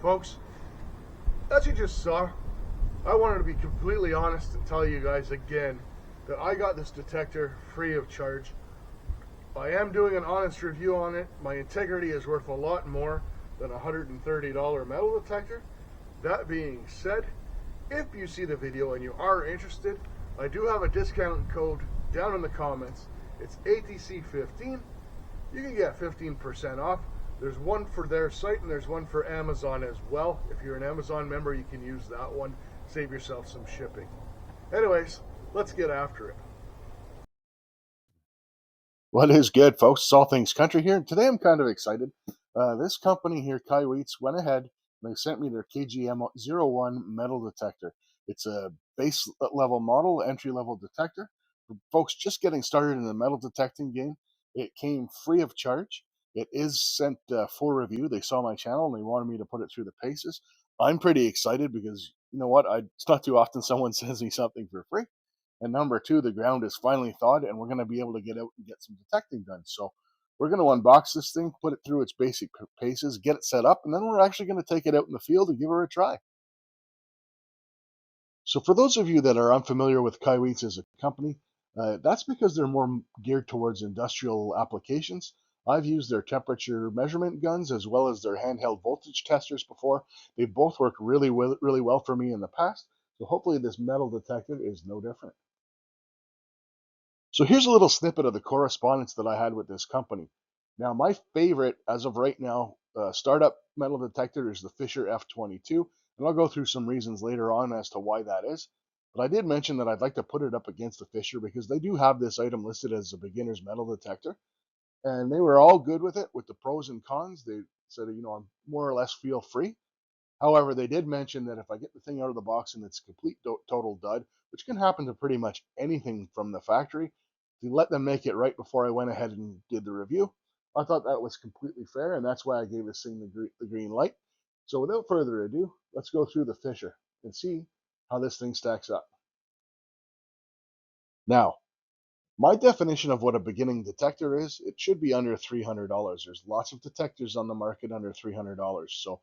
Folks, as you just saw, I wanted to be completely honest and tell you guys again that I got this detector free of charge. I am doing an honest review on it. My integrity is worth a lot more than a $130 metal detector. That being said, if you see the video and you are interested, I do have a discount code down in the comments. It's ATC15. You can get 15% off. There's one for their site and there's one for Amazon as well. If you're an Amazon member, you can use that one. Save yourself some shipping. Anyways, let's get after it. What is good, folks? It's All Things Country here. Today I'm kind of excited. This company here, Kaiweets, went ahead and they sent me their KGM01 metal detector. It's a base level model, entry level detector. For folks just getting started in the metal detecting game, it came free of charge. It is sent for review. They saw my channel and they wanted me to put it through the paces. I'm pretty excited because you know what? It's not too often someone sends me something for free. And number two, the ground is finally thawed and we're going to be able to get out and get some detecting done. So we're going to unbox this thing, put it through its basic paces, get it set up, and then we're actually going to take it out in the field and give her a try. So for those of you that are unfamiliar with Kaiweets as a company, that's because they're more geared towards industrial applications. I've used their temperature measurement guns as well as their handheld voltage testers before. They both worked really well for me in the past. So hopefully this metal detector is no different. So here's a little snippet of the correspondence that I had with this company. Now, my favorite, as of right now, startup metal detector is the Fisher F22, and I'll go through some reasons later on as to why that is. But I did mention that I'd like to put it up against the Fisher because they do have this item listed as a beginner's metal detector, and they were all good with it, with the pros and cons. They said, I'm more or less feel free. However, they did mention that if I get the thing out of the box and it's a complete total dud, which can happen to pretty much anything from the factory, to let them make it right before I went ahead and did the review. I thought that was completely fair, and that's why I gave this thing the green light. So without further ado, let's go through the Fisher and see how this thing stacks up. Now, my definition of what a beginning detector is, it should be under $300. There's lots of detectors on the market under $300. So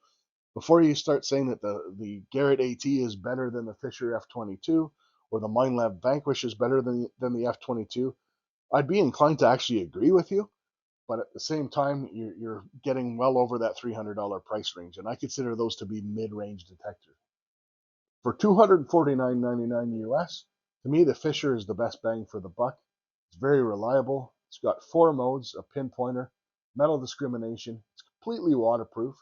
before you start saying that the Garrett AT is better than the Fisher F22 or the Minelab Vanquish is better than the F22, I'd be inclined to actually agree with you. But at the same time, you're getting well over that $300 price range, and I consider those to be mid-range detectors. For $249.99 US, to me the Fisher is the best bang for the buck. It's very reliable. It's got 4 modes, a pinpointer, metal discrimination. It's completely waterproof.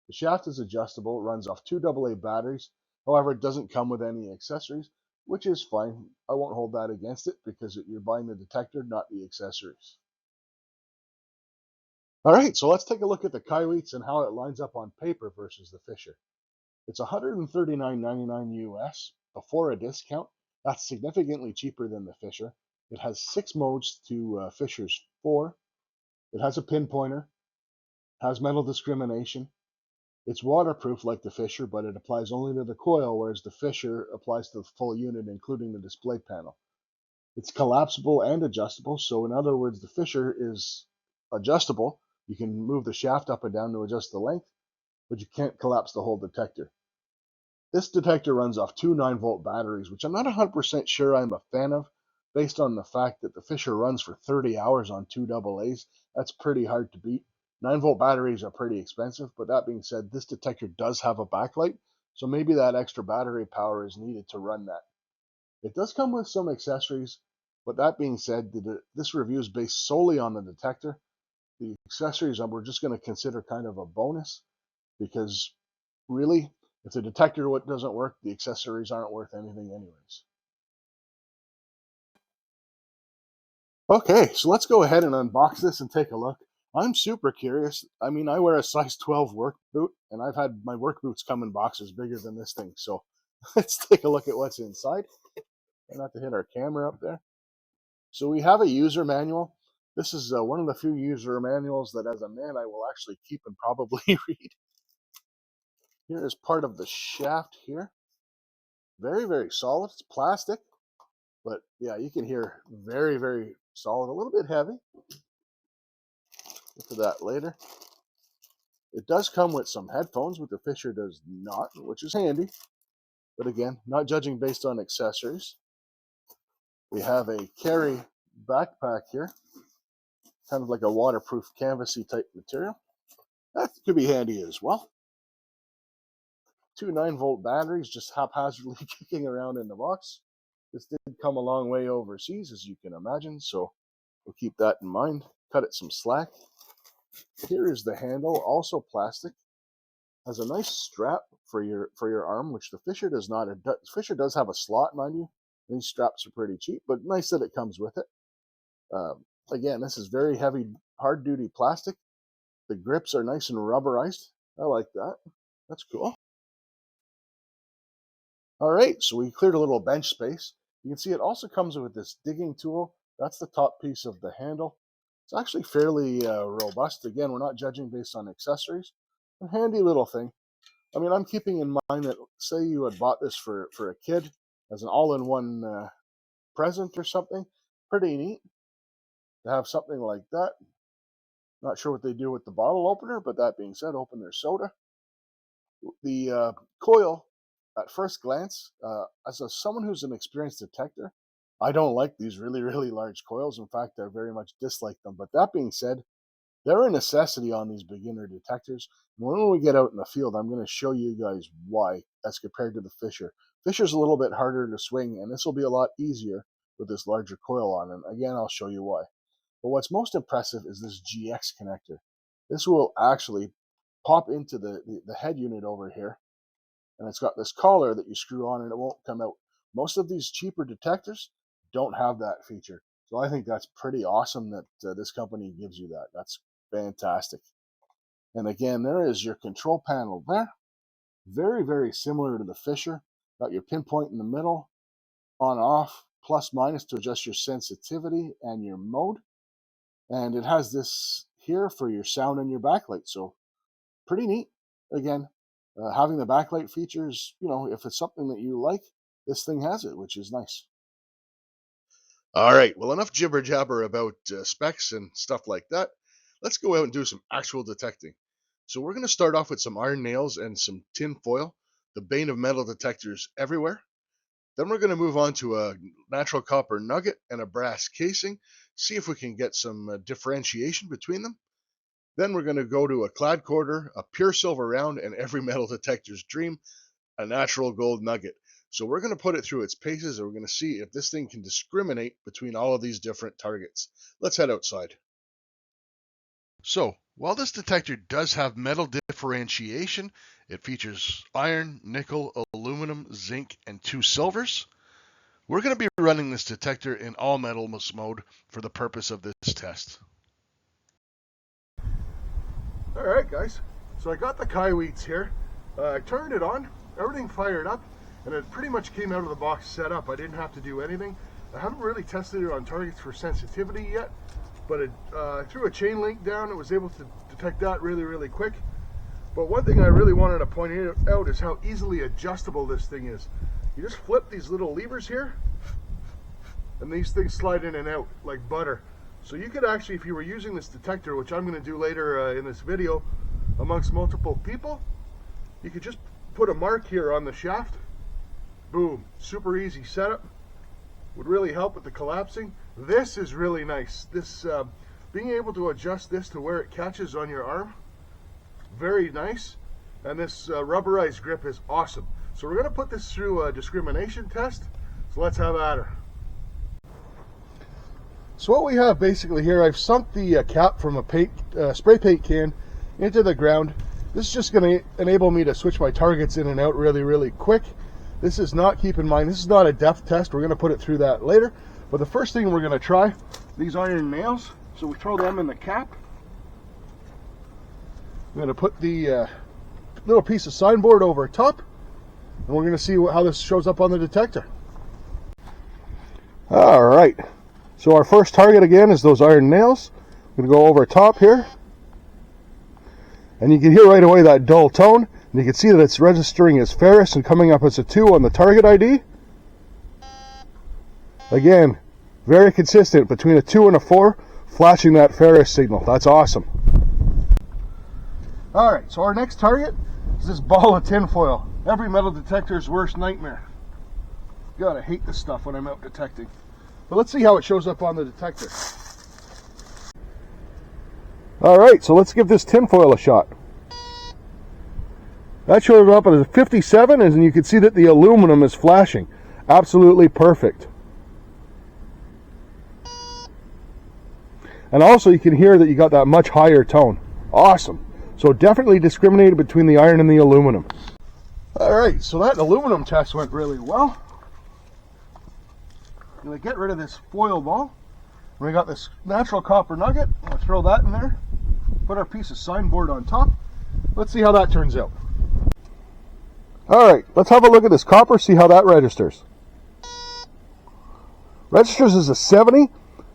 The shaft is adjustable, runs off 2 AA batteries. However, it doesn't come with any accessories, which is fine. I won't hold that against it because you're buying the detector, not the accessories. All right, so let's take a look at the Kaiweets and how it lines up on paper versus the Fisher. It's $139.99 US before a discount. That's significantly cheaper than the Fisher. It has 6 modes to Fisher's 4. It has a pinpointer, has metal discrimination. It's waterproof like the Fisher, but it applies only to the coil, whereas the Fisher applies to the full unit, including the display panel. It's collapsible and adjustable, so in other words, the Fisher is adjustable. You can move the shaft up and down to adjust the length, but you can't collapse the whole detector. This detector runs off 2 9-volt batteries, which I'm not 100% sure I'm a fan of, based on the fact that the Fisher runs for 30 hours on 2 AA's. That's pretty hard to beat. 9-volt batteries are pretty expensive, but that being said, this detector does have a backlight, so maybe that extra battery power is needed to run that. It does come with some accessories, but that being said, this review is based solely on the detector. The accessories we're just going to consider kind of a bonus because really, if the detector doesn't work, the accessories aren't worth anything anyways. Okay, so let's go ahead and unbox this and take a look. I'm super curious. I mean, I wear a size 12 work boot, and I've had my work boots come in boxes bigger than this thing. So let's take a look at what's inside. Try not to hit our camera up there. So we have a user manual. This is one of the few user manuals that as a man I will actually keep and probably read. Here is part of the shaft here. Very solid. It's plastic, but yeah, you can hear very solid. A little bit heavy. Get to that later. It does come with some headphones, but the Fisher does not, which is handy. But again, not judging based on accessories. We have a carry backpack here, kind of like a waterproof canvasy type material. That could be handy as well. Two 9-volt batteries just haphazardly kicking around in the box. This did come a long way overseas, as you can imagine, so we'll keep that in mind. Cut it some slack. Here is the handle, also plastic. Has a nice strap for your arm, which the Fisher does not. Fisher does have a slot, mind you. These straps are pretty cheap, but nice that it comes with it. Again, this is very heavy, hard-duty plastic. The grips are nice and rubberized. I like that. That's cool. All right, so we cleared a little bench space. You can see it also comes with this digging tool. That's the top piece of the handle. It's actually fairly robust. Again, we're not judging based on accessories. A handy little thing. I mean, I'm keeping in mind that, say you had bought this for a kid as an all-in-one present or something. Pretty neat to have something like that. Not sure what they do with the bottle opener, but that being said, open their soda. The coil, at first glance, as someone who's an experienced detector, I don't like these really, really large coils. In fact, I very much dislike them. But that being said, they're a necessity on these beginner detectors. When we get out in the field, I'm going to show you guys why as compared to the Fisher. Fisher's a little bit harder to swing, and this will be a lot easier with this larger coil on. And again, I'll show you why. But what's most impressive is this GX connector. This will actually pop into the head unit over here, and it's got this collar that you screw on and it won't come out. Most of these cheaper detectors don't have that feature. So I think that's pretty awesome that this company gives you that. That's fantastic. And again, there is your control panel there. Very, very similar to the Fisher. Got your pinpoint in the middle, on, off, plus, minus to adjust your sensitivity and your mode. And it has this here for your sound and your backlight. So pretty neat. Again, having the backlight features, if it's something that you like, this thing has it, which is nice. All right, well, enough jibber jabber about specs and stuff like that. Let's go out and do some actual detecting. So we're going to start off with some iron nails and some tin foil, the bane of metal detectors everywhere. Then we're going to move on to a natural copper nugget and a brass casing, see if we can get some differentiation between them. Then we're going to go to a clad quarter, a pure silver round, and every metal detector's dream, a natural gold nugget. So we're going to put it through its paces, and we're going to see if this thing can discriminate between all of these different targets. Let's head outside. So, while this detector does have metal differentiation, it features iron, nickel, aluminum, zinc, and 2 silvers. We're going to be running this detector in all metals mode for the purpose of this test. Alright guys, so I got the Kaiweets here. I turned it on, everything fired up, and it pretty much came out of the box set up. I didn't have to do anything. I haven't really tested it on targets for sensitivity yet, but I threw a chain link down. It was able to detect that really, really quick. But one thing I really wanted to point out is how easily adjustable this thing is. You just flip these little levers here, and these things slide in and out like butter. So you could actually, if you were using this detector, which I'm going to do later in this video, amongst multiple people, you could just put a mark here on the shaft. Boom, super easy setup. Would really help with the collapsing. This is really nice. This being able to adjust this to where it catches on your arm, very nice. And this rubberized grip is awesome. So we're going to put this through a discrimination test. So let's have at her. So what we have basically here, I've sunk the cap from a spray paint can into the ground. This is just going to enable me to switch my targets in and out really, really quick. This is not, keep in mind, this is not a depth test. We're going to put it through that later. But the first thing we're going to try, these iron nails. So we throw them in the cap. I'm going to put the little piece of signboard over top. And we're going to see how this shows up on the detector. All right. So our first target again is those iron nails. I'm going to go over top here. And you can hear right away that dull tone. And you can see that it's registering as ferrous and coming up as a 2 on the target ID. Again, very consistent between a 2 and a 4, flashing that ferrous signal. That's awesome. Alright, so our next target is this ball of tinfoil. Every metal detector's worst nightmare. God, I hate this stuff when I'm out detecting. But let's see how it shows up on the detector. Alright, so let's give this tinfoil a shot. That showed up at a 57, and you can see that the aluminum is flashing. Absolutely perfect. And also you can hear that you got that much higher tone. Awesome. So definitely discriminated between the iron and the aluminum. Alright, so that aluminum test went really well. I'm going to get rid of this foil ball. We got this natural copper nugget. I'm going to throw that in there. Put our piece of signboard on top. Let's see how that turns out. Alright, let's have a look at this copper, see how that registers. Registers as a 70,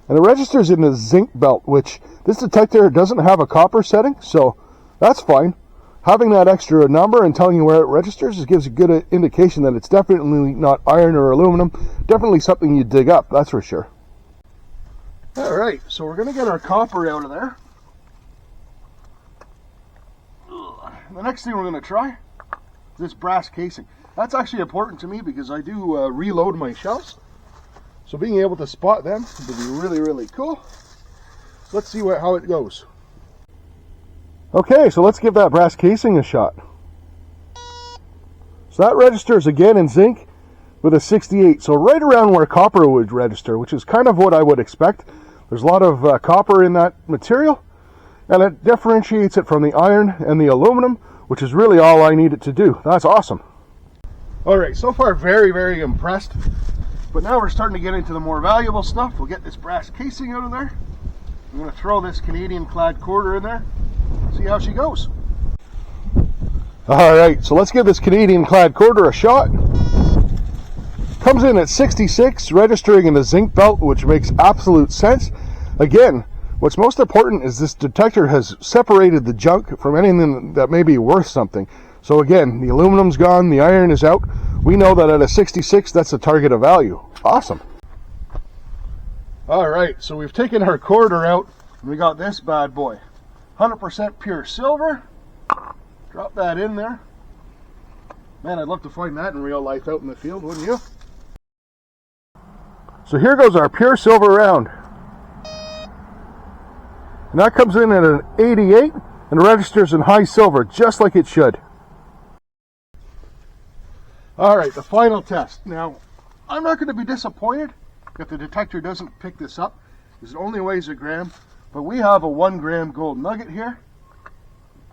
and it registers in the zinc belt, which this detector doesn't have a copper setting, so that's fine. Having that extra number and telling you where it registers gives a good indication that it's definitely not iron or aluminum. Definitely something you dig up, that's for sure. Alright, so we're going to get our copper out of there. The next thing we're going to try is this brass casing. That's actually important to me because I do reload my shells. So being able to spot them would be really, really cool. Let's see how it goes. Okay, so let's give that brass casing a shot. So that registers again in zinc with a 68. So right around where copper would register, which is kind of what I would expect. There's a lot of copper in that material, and it differentiates it from the iron and the aluminum, which is really all I need it to do. That's awesome. Alright, so far very, very impressed. But now we're starting to get into the more valuable stuff. We'll get this brass casing out of there. I'm going to throw this Canadian clad quarter in there. See how she goes. Alright, so let's give this Canadian clad quarter a shot. Comes in at 66, registering in the zinc belt, which makes absolute sense. Again, what's most important is this detector has separated the junk from anything that may be worth something. So again, the aluminum's gone, the iron is out. We know that at a 66, that's a target of value. Awesome. Alright, so we've taken our quarter out, and we got this bad boy. 100% pure silver. Drop that in there. Man, I'd love to find that in real life out in the field, wouldn't you? So here goes our pure silver round. And that comes in at an 88 and registers in high silver, just like it should. Alright, the final test. Now, I'm not going to be disappointed if the detector doesn't pick this up, because it only weighs a gram. But we have a 1 gram gold nugget here.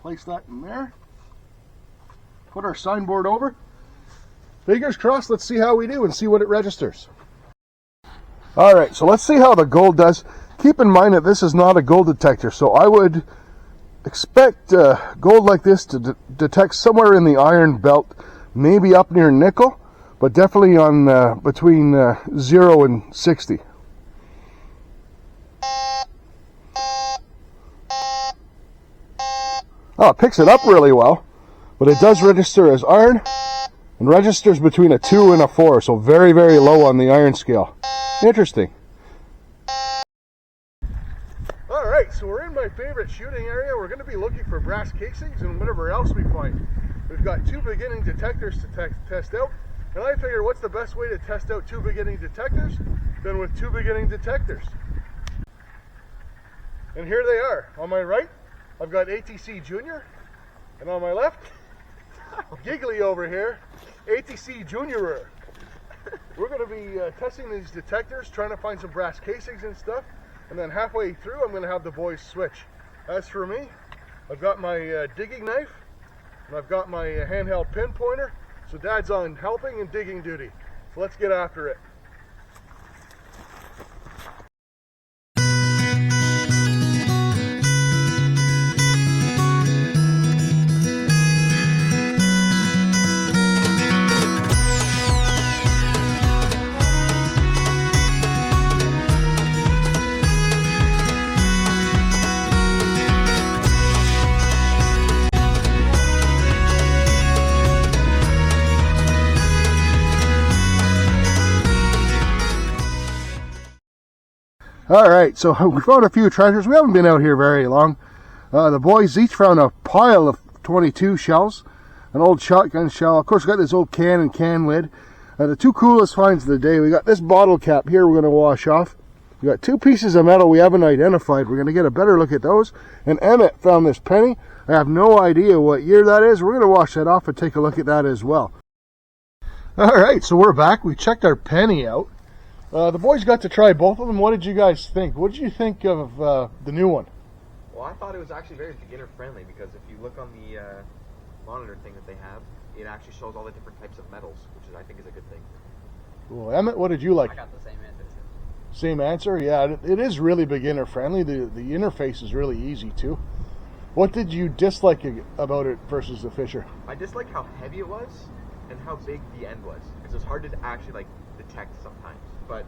Place that in there. Put our signboard over. Fingers crossed, let's see how we do and see what it registers. Alright, so let's see how the gold does. Keep in mind that this is not a gold detector, so I would expect gold like this to detect somewhere in the iron belt, maybe up near nickel, but definitely on between 0 and 60. Oh, it picks it up really well, but it does register as iron and registers between a 2 and a 4, so very, very low on the iron scale. Interesting. Alright, so we're in my favorite shooting area. We're going to be looking for brass casings and whatever else we find. We've got 2 beginning detectors to test out, and I figured what's the best way to test out 2 beginning detectors than with 2 beginning detectors. And here they are. On my right, I've got ATC Junior, and on my left, Giggly over here, ATC Juniorer. We're going to be testing these detectors, trying to find some brass casings and stuff, and then halfway through I'm going to have the boys switch. As for me, I've got my digging knife, and I've got my handheld pinpointer, so Dad's on helping and digging duty. So let's get after it. Alright, so we found a few treasures. We haven't been out here very long, The boys each found a pile of 22 shells, an old shotgun shell. Of course, we got this old can and can lid. The two coolest finds of the day, we got this bottle cap here we're going to wash off. We got two pieces of metal we haven't identified. We're going to get a better look at those. And Emmett found this penny. I have no idea what year that is. We're going to wash that off and take a look at that as well. All right, so we're back. We checked our penny out. The boys got to try both of them. What did you guys think? What did you think of the new one? Well, I thought it was actually very beginner friendly, because if you look on the monitor thing that they have, it actually shows all the different types of metals, which I think is a good thing. Cool. Emmett, what did you like? I got the same answer. Same answer? Yeah, it is really beginner friendly. The interface is really easy too. What did you dislike about it versus the Fisher? I dislike how heavy it was and how big the end was, because it's hard to actually detect sometimes. But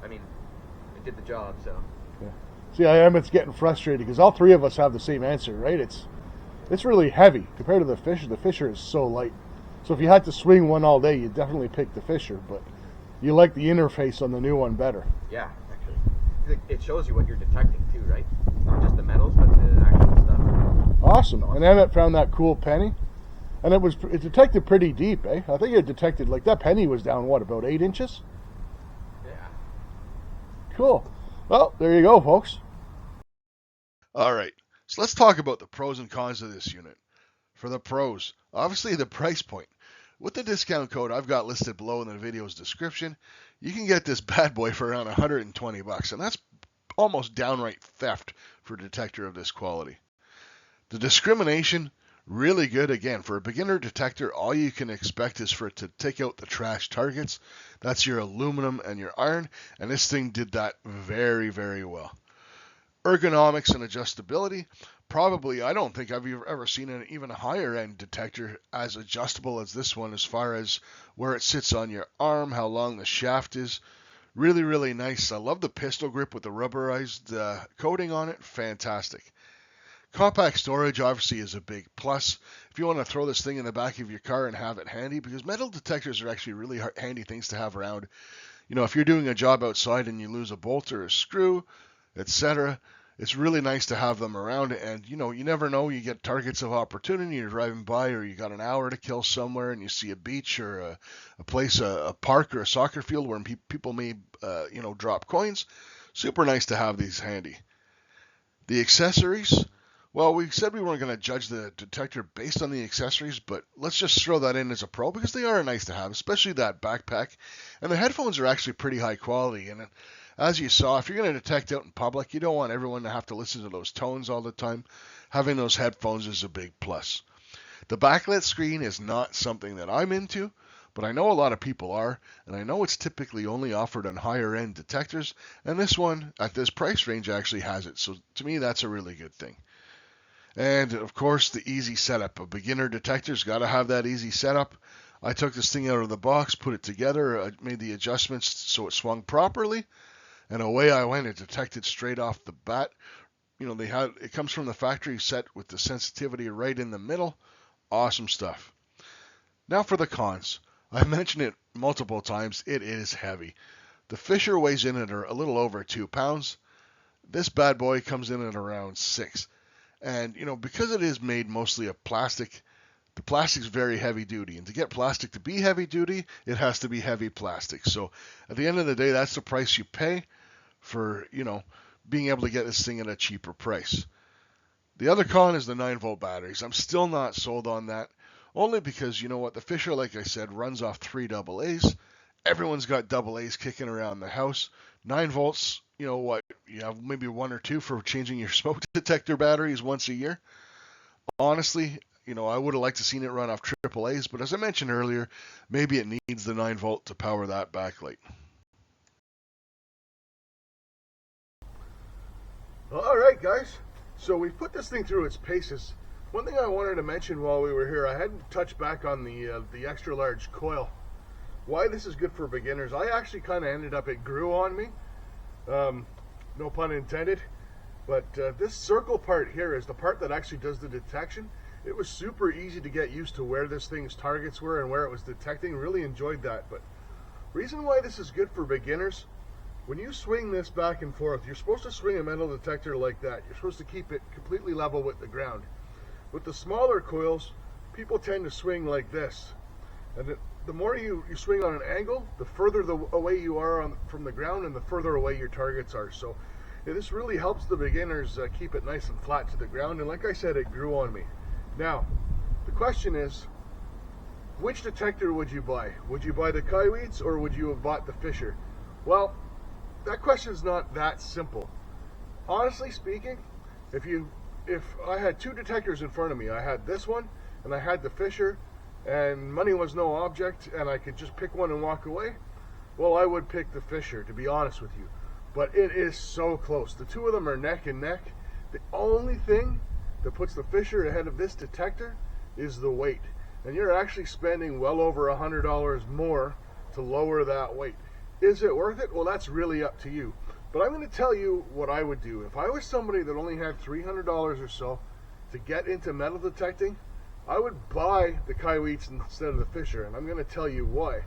I mean, it did the job, so. Yeah. See, Emmett's getting frustrated because all three of us have the same answer, right? It's really heavy compared to the Fisher. The Fisher is so light. So if you had to swing one all day, you'd definitely pick the Fisher, but you like the interface on the new one better. Yeah, actually. It shows you what you're detecting too, right? Not just the metals, but the actual stuff. Awesome. And Emmett found that cool penny. And it detected pretty deep, eh? I think it detected, like, that penny was down, what, about 8 inches? Yeah. Cool. Well, there you go, folks. All right, so let's talk about the pros and cons of this unit. For the pros, obviously the price point. With the discount code I've got listed below in the video's description, you can get this bad boy for around 120 bucks, and that's almost downright theft for a detector of this quality. The discrimination, really good. Again, for a beginner detector, all you can expect is for it to take out the trash targets. That's your aluminum and your iron, and this thing did that very, very well. Ergonomics and adjustability, probably I don't think I've ever seen an even higher end detector as adjustable as this one, as far as where it sits on your arm, how long the shaft is. Really, really nice. I love the pistol grip with the rubberized coating on it. Fantastic. Compact storage obviously is a big plus. If you want to throw this thing in the back of your car and have it handy, because metal detectors are actually really handy things to have around. You know, if you're doing a job outside and you lose a bolt or a screw, etc., it's really nice to have them around. And you know, you never know, you get targets of opportunity. You're driving by, or you got an hour to kill somewhere, and you see a beach or a place, a park or a soccer field where people may drop coins. Super nice to have these handy. The accessories, well, we said we weren't going to judge the detector based on the accessories, but let's just throw that in as a pro, because they are nice to have, especially that backpack. And the headphones are actually pretty high quality. And as you saw, if you're going to detect out in public, you don't want everyone to have to listen to those tones all the time. Having those headphones is a big plus. The backlit screen is not something that I'm into, but I know a lot of people are, and I know it's typically only offered on higher end detectors, and this one at this price range actually has it. So to me, that's a really good thing. And of course, the easy setup. A beginner detector's got to have that easy setup. I took this thing out of the box, put it together, made the adjustments so it swung properly, and away I went. It detected straight off the bat. You know, it comes from the factory set with the sensitivity right in the middle. Awesome stuff. Now for the cons. I've mentioned it multiple times. It is heavy. The Fisher weighs in at a little over 2 pounds. This bad boy comes in at around 6. And, you know, because it is made mostly of plastic, the plastic's very heavy duty. And to get plastic to be heavy duty, it has to be heavy plastic. So at the end of the day, that's the price you pay for, you know, being able to get this thing at a cheaper price. The other con is the 9-volt batteries. I'm still not sold on that, only because, you know what, the Fisher, like I said, runs off 3 AA's. Everyone's got AA's kicking around the house. 9 volts, you know what, you have maybe 1 or 2 for changing your smoke detector batteries once a year. Honestly, you know, I would have liked to seen it run off AA's, but as I mentioned earlier, maybe it needs the 9 volt to power that backlight. All right, guys. So we've put this thing through its paces. One thing I wanted to mention while we were here, I hadn't touched back on the extra large coil. Why this is good for beginners, I actually kind of ended up, it grew on me. No pun intended. But this circle part here is the part that actually does the detection. It was super easy to get used to where this thing's targets were and where it was detecting. Really enjoyed that. But reason why this is good for beginners, when you swing this back and forth, you're supposed to swing a metal detector like that. You're supposed to keep it completely level with the ground. With the smaller coils, people tend to swing like this. And the more you swing on an angle, the further away you are from the ground and the further away your targets are. So this really helps the beginners keep it nice and flat to the ground. And like I said, it grew on me. Now, the question is, which detector would you buy? Would you buy the Kaiweets or would you have bought the Fisher? Well, that question's not that simple. Honestly speaking, if I had two detectors in front of me, I had this one and I had the Fisher, and money was no object and I could just pick one and walk away, well, I would pick the Fisher, to be honest with you. But it is so close. The two of them are neck and neck. The only thing that puts the Fisher ahead of this detector is the weight. And you're actually spending well over $100 more to lower that weight. Is it worth it? Well, that's really up to you. But I'm going to tell you what I would do. If I was somebody that only had $300 or so to get into metal detecting, I would buy the Kaiweets instead of the Fisher. And I'm going to tell you why.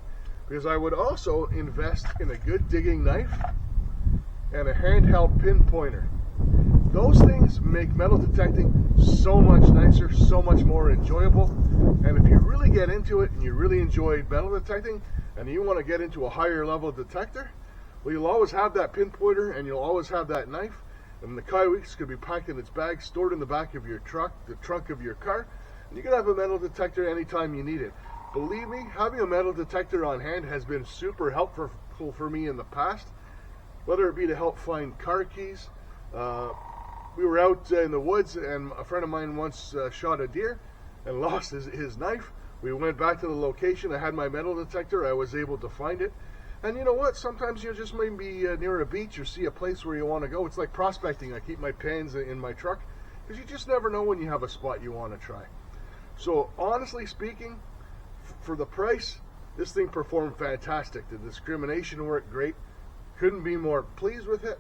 Because I would also invest in a good digging knife and a handheld pinpointer. Those things make metal detecting so much nicer, so much more enjoyable. And if you really get into it and you really enjoy metal detecting and you want to get into a higher level detector, well, you'll always have that pinpointer and you'll always have that knife. And the Kaiweets could be packed in its bag, stored in the back of your truck, the trunk of your car, and you can have a metal detector anytime you need it. Believe me, having a metal detector on hand has been super helpful for me in the past, whether it be to help find car keys. We were out in the woods and a friend of mine once shot a deer and lost his knife. We went back to the location. I had my metal detector. I was able to find it. And you know what? Sometimes you just may be near a beach or see a place where you want to go. It's like prospecting. I keep my pens in my truck because you just never know when you have a spot you want to try. So honestly speaking, for the price, this thing performed fantastic. The discrimination worked great. Couldn't be more pleased with it.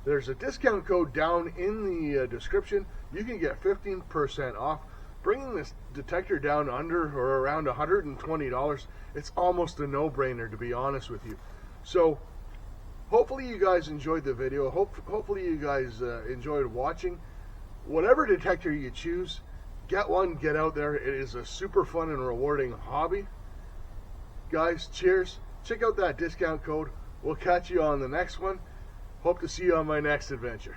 There's a discount code down in the description. You can get 15% off. Bringing this detector down under or around $120, it's almost a no-brainer, to be honest with you. So hopefully you guys enjoyed the video. Hopefully you guys enjoyed watching. Whatever detector you choose, get one, get out there. It is a super fun and rewarding hobby. Guys, cheers. Check out that discount code. We'll catch you on the next one. Hope to see you on my next adventure.